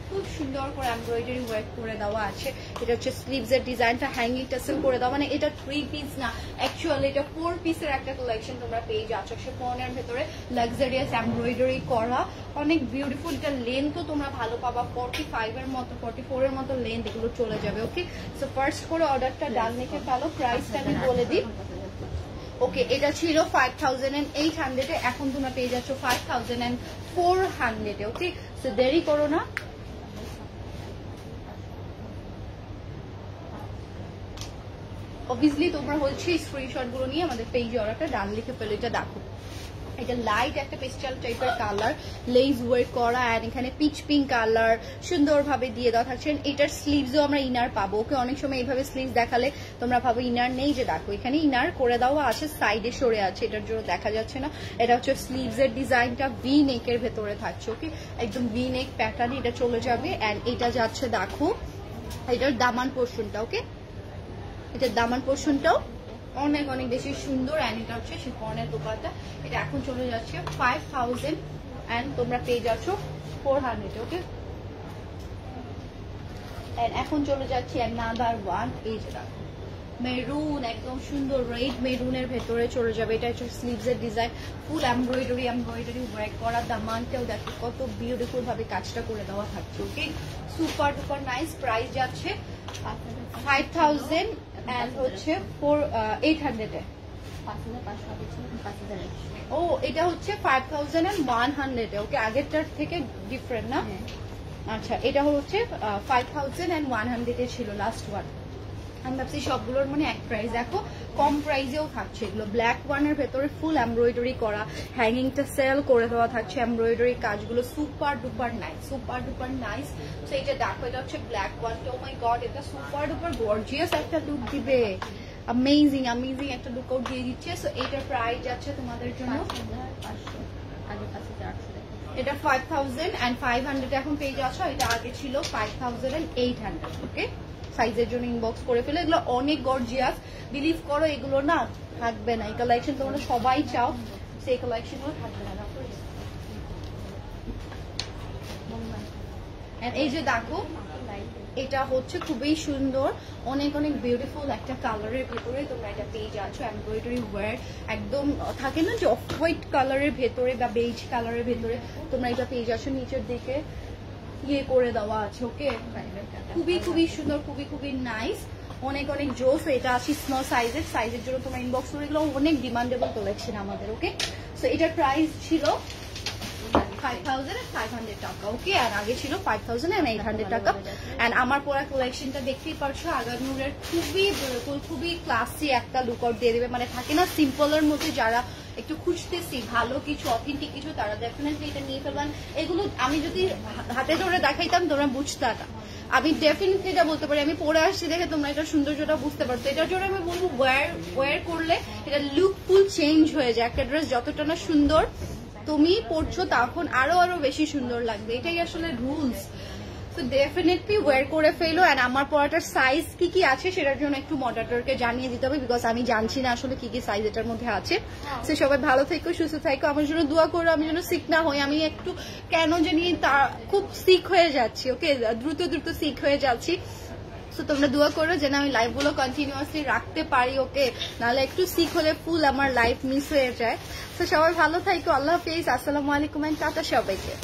খুব সুন্দর করে এমব্রয়ডারি ওয়ার্ক করে দেওয়া আছে। এটা হচ্ছে স্লিভস এর ডিজাইনটা হ্যাঙ্গিং টাসেল করে দেওয়া, মানে এটা 3 পিস না, অ্যাকচুয়ালি এটা 4 পিসের একটা কালেকশন তোমরা পেয়ে যাচ্ছ। শিফনের ভেতরে লাক্সারিয়াস এমব্রয়ডারি করা, অনেক বিউটিফুল। এটা লেন্থও তোমরা ভালো পাবা, 45 এর মতো 44 এর মতো লেন্থ এগুলো চলে যাবে। ওকে, সো ফার্স্ট করে অর্ডারটা ডান লিখে ফেলো। প্রাইসটা আমি বলে দিই। ওকে, এটা ছিল 5800 এ, এখন তোমরা পেয়ে যাচ্ছ 5400 এ। ওকে, সো দেরি করো না। অবভিয়াসলি তোমরা হচ্ছে স্ক্রিনশট গুলো নিয়ে আমাদের পেজে অর্ডারটা ডান লিখে ফেলো। এটা দেখো, এটা লাইট একটা পেস্টাল টাইপের কালার, লেস ওয়ার্ক করা, এন্ড এখানে পিচ পিঙ্ক কালার সুন্দরভাবে দিয়ে দেওয়া থাকছে। এটার স্লিভসও আমরা ইনার পাবো। ওকে, অনেক সময় এইভাবে স্লিভস দেখালে তোমরা ভাবো ইনার নেই, যে দেখো এখানে ইনার করে দেওয়া আছে, সাইডে সরে আছে, এটার জন্য দেখা যাচ্ছে না। এটা হচ্ছে স্লিভস এর ডিজাইনটা ভি নেকের ভেতরে থাকছে। ওকে, একদম ভি নেক প্যাটার্ন এটা চলে যাবে। এন্ড এটা যাচ্ছে দেখো এটার দামান পোর্শনটা। ওকে, এটার দামান পোর্শনটাও অনেক অনেক বেশি সুন্দর। এন্ড এটা হচ্ছে শিফনের দোপাট্টা। এটা এখন চলে যাচ্ছে 5000 এন্ড তোমরা পেয়ে যাচ্ছ 400। ওকে, এন্ড এখন চলে যাচ্ছে অ্যানাদার ওয়ান। এই যে দেখো মেরুন, একদম সুন্দর রেড মেরুনের ভেতরে চলে যাবে। এটা হচ্ছে স্লিভস এর ডিজাইন, ফুল এমব্রয়ডারি ওয়ার্ক করা। দামানটাও দেখো কত বিউটিফুল ভাবে কাজটা করে দেওয়া থাকছে। ওকে, সুপার ডুপার নাইস। প্রাইস যাচ্ছে 5000 এন্ড হচ্ছে 800 এ। ও, এটা হচ্ছে 5100 এ। ওকে, আগেরটার থেকে ডিফারেন্ট না? আচ্ছা, এটা হচ্ছে 5100 এ ছিল লাস্ট ওয়ান। আমি ভাবছি সবগুলোর মানে এক প্রাইস। দেখো কম প্রাইসেও থাকছে এগুলো। ব্ল্যাক ওয়ানের ভেতরে ফুল এমব্রয়ডারি করা, হ্যাঙ্গিংটা সেল করে দেওয়া থাকছে। এমব্রয়ডারি কাজগুলো সুপার ডুপার নাইস। তো এটা দেখো, এটা হচ্ছে ব্ল্যাক ওয়ানটা। ও মাই গড, এটা সুপার ডুপার গর্জিয়াস একটা লুক দিবে। অ্যামেজিং একটা লুক আউট দিয়ে দিচ্ছে। সো এটার প্রাইস যাচ্ছে তোমাদের জন্য এটা 5500 এখন পেয়ে যাচ্ছ। এটা আগে ছিল 5800। ওকে, সাইজের জন্য ইনবক্স করে ফেলে। এগুলো অনেক গর্জিয়াস, বিলিভ করো এগুলো না থাকবে না। এই কালেকশন তোমরা সবাই চাও, সেই কালেকশন গুলো থাকবে না। এই যে দেখো, এটা হচ্ছে খুবই সুন্দর, অনেক বিউটিফুল একটা কালারের ভেতরে তোমরা এটা পেয়ে যাচ্ছ। এমব্রয়ডারি ওয়ার্ক একদম থাকে না, যে অফ হোয়াইট কালারের ভেতরে বা বেজ কালারের ভেতরে তোমরা এটা পেয়ে যাচ্ছ। নিচের দিকে ইয়ে করে দেওয়া আছে। ওকে, খুবই সুন্দর, খুবই নাইস, অনেক জোস। এটা আছে স্মল সাইজের জন্য তোমরা ইনবক্স করে, এগুলো অনেক ডিমান্ডেবল কালেকশন আমাদের। ওকে, সো এটার প্রাইস ছিল 5500 টাকা। ওকে, আর আগে ছিল 5800 টাকা। এন্ড আমার পরা কালেকশনটা দেখতেই পারছো, আগানুরের খুবই ক্লাসি একটা লুক আউট দিয়ে দেবে। মানে থাকে না সিম্পলের মধ্যে যারা একটু খুঁজতেছি ভালো কিছু অথেন্টিক কিছু, তারা ডেফিনেটলি এটা নিয়ে ফেলবেন। এগুলো আমি যদি হাতে ধরে দেখাইতাম তোমরা বুঝতে না। আমি ডেফিনেটলি এটা বলতে পারি, আমি পরে আসছি দেখে তোমরা এটা সৌন্দর্যটা বুঝতে পারছো। এটার জন্য আমি বলবো ওয়্যার করলে এটা লুক ফুল চেঞ্জ হয়ে যায়। একটা ড্রেস যতটা না সুন্দর তুমি পরছো তখন আরো বেশি সুন্দর লাগবে, এটাই আসলে রুলস। তো ডেফিনেটলি ওয়্যার করে ফেলো। অ্যান্ড আমার পরাটার সাইজ কি কি আছে সেটার জন্য একটু মডারেটরকে জানিয়ে দিতে হবে, বিকজ আমি জানছি না আসলে কি কি সাইজ এটার মধ্যে আছে। সে সবাই ভালো থেকো, সুস্থ থাকো, আমার জন্য দোয়া করো, আমি যেন সিক না হই। আমি একটু কেন জানি খুব সিক হয়ে যাচ্ছি, ওকে, দ্রুত সিক হয়ে যাচ্ছি। তো তোমরা দোয়া করো যেন আমি লাইভ গুলো কন্টিনিউয়াসলি রাখতে পারি, ওকে, নাহলে একটু সিক হলে ফুল আমার লাইফ মিস হয়ে যায়। তো সবাই ভালো থাকো, আল্লাহ হাফেজ, আসসালামু আলাইকুম, টাটা সবাইকে।